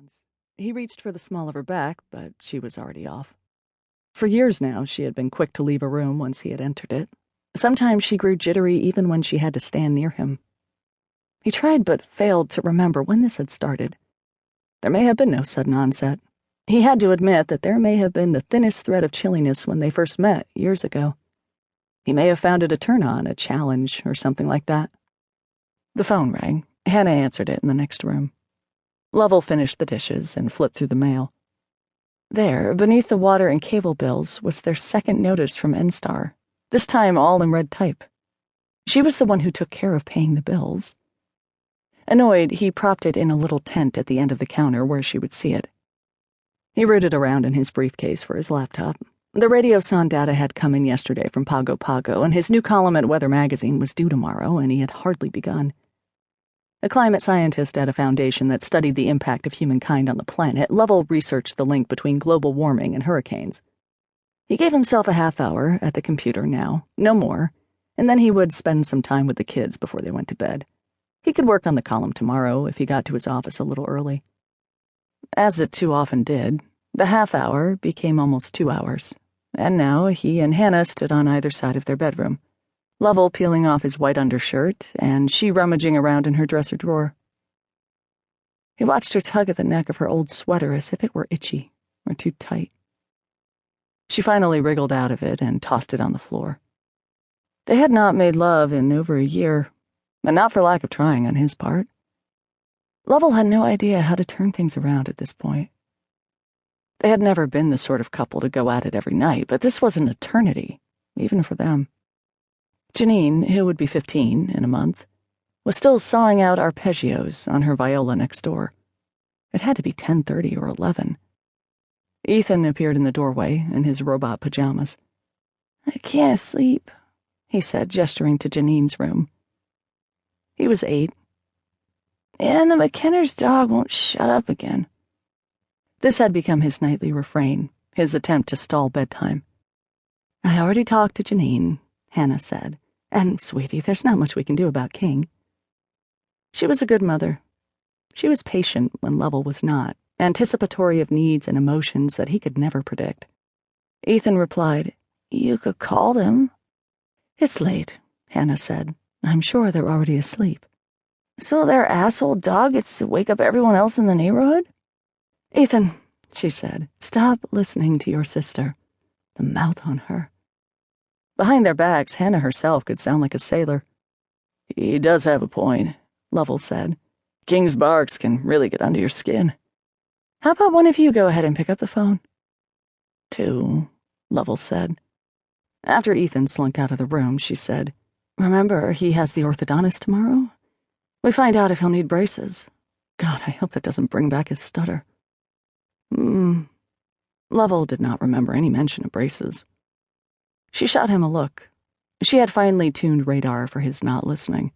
hands. He reached for the small of her back, but she was already off. For years now, she had been quick to leave a room once he had entered it. Sometimes she grew jittery even when she had to stand near him. He tried but failed to remember when this had started. There may have been no sudden onset. He had to admit that there may have been the thinnest thread of chilliness when they first met years ago. He may have found it a turn-on, a challenge, or something like that. The phone rang. Hannah answered it in the next room. Lovell finished the dishes and flipped through the mail. There, beneath the water and cable bills, was their second notice from N-Star, this time all in red type. She was the one who took care of paying the bills. Annoyed, he propped it in a little tent at the end of the counter where she would see it. He rooted around in his briefcase for his laptop. The radio sound data had come in yesterday from Pago Pago, and his new column at Weather magazine was due tomorrow, and he had hardly begun. A climate scientist at a foundation that studied the impact of humankind on the planet, Lovell researched the link between global warming and hurricanes. He gave himself a half hour at the computer now, no more, and then he would spend some time with the kids before they went to bed. He could work on the column tomorrow if he got to his office a little early. As it too often did, the half hour became almost 2 hours, and now he and Hannah stood on either side of their bedroom, Lovell peeling off his white undershirt and she rummaging around in her dresser drawer. He watched her tug at the neck of her old sweater as if it were itchy or too tight. She finally wriggled out of it and tossed it on the floor. They had not made love in over a year, and not for lack of trying on his part. Lovell had no idea how to turn things around at this point. They had never been the sort of couple to go at it every night, but this was an eternity, even for them. Janine, who would be 15 in a month, was still sawing out arpeggios on her viola next door. It had to be 10:30 or 11. Ethan appeared in the doorway in his robot pajamas. "I can't sleep," he said, gesturing to Janine's room. He was 8. "And the McKenna's dog won't shut up again." This had become his nightly refrain, his attempt to stall bedtime. "I already talked to Janine," Hannah said, "and, sweetie, there's not much we can do about King." She was a good mother. She was patient when Lovell was not, anticipatory of needs and emotions that he could never predict. Ethan replied, "You could call them." "It's late," Hannah said. "I'm sure they're already asleep." "So their asshole dog gets to wake up everyone else in the neighborhood?" "Ethan," she said, "stop listening to your sister. The mouth on her." Behind their backs, Hannah herself could sound like a sailor. "He does have a point," Lovell said. "King's barks can really get under your skin." "How about one of you go ahead and pick up the phone?" "2," Lovell said. After Ethan slunk out of the room, she said, "Remember, he has the orthodontist tomorrow? We find out if he'll need braces. God, I hope that doesn't bring back his stutter." Lovell did not remember any mention of braces. She shot him a look. She had finely tuned radar for his not listening.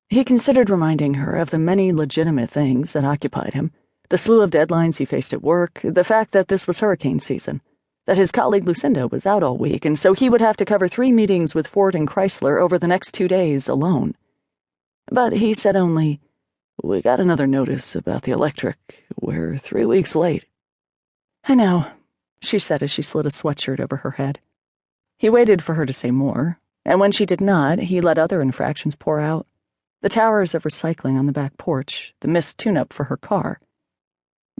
He considered reminding her of the many legitimate things that occupied him, the slew of deadlines he faced at work, the fact that this was hurricane season, that his colleague Lucinda was out all week, and so he would have to cover 3 meetings with Ford and Chrysler over the next 2 days alone. But he said only, "We got another notice about the electric. We're 3 weeks late." "I know," she said as she slid a sweatshirt over her head. He waited for her to say more, and when she did not, he let other infractions pour out. The towers of recycling on the back porch, the missed tune-up for her car.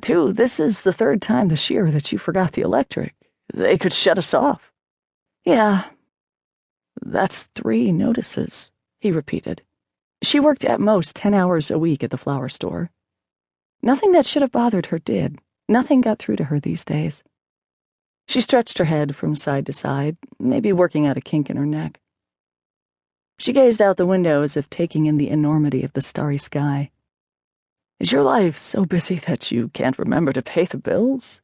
"2, this is the 3rd time this year that you forgot the electric. They could shut us off." "Yeah." "That's 3 notices," he repeated. She worked at most 10 hours a week at the flower store. Nothing that should have bothered her did. Nothing got through to her these days. She stretched her head from side to side, maybe working out a kink in her neck. She gazed out the window as if taking in the enormity of the starry sky. "Is your life so busy that you can't remember to pay the bills?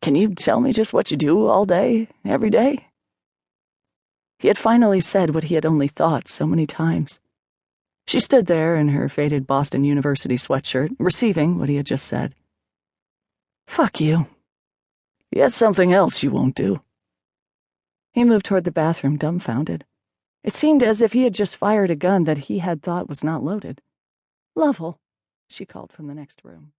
Can you tell me just what you do all day, every day?" He had finally said what he had only thought so many times. She stood there in her faded Boston University sweatshirt, receiving what he had just said. "Fuck you." "Yes, something else you won't do." He moved toward the bathroom, dumbfounded. It seemed as if he had just fired a gun that he had thought was not loaded. "Lovell," she called from the next room.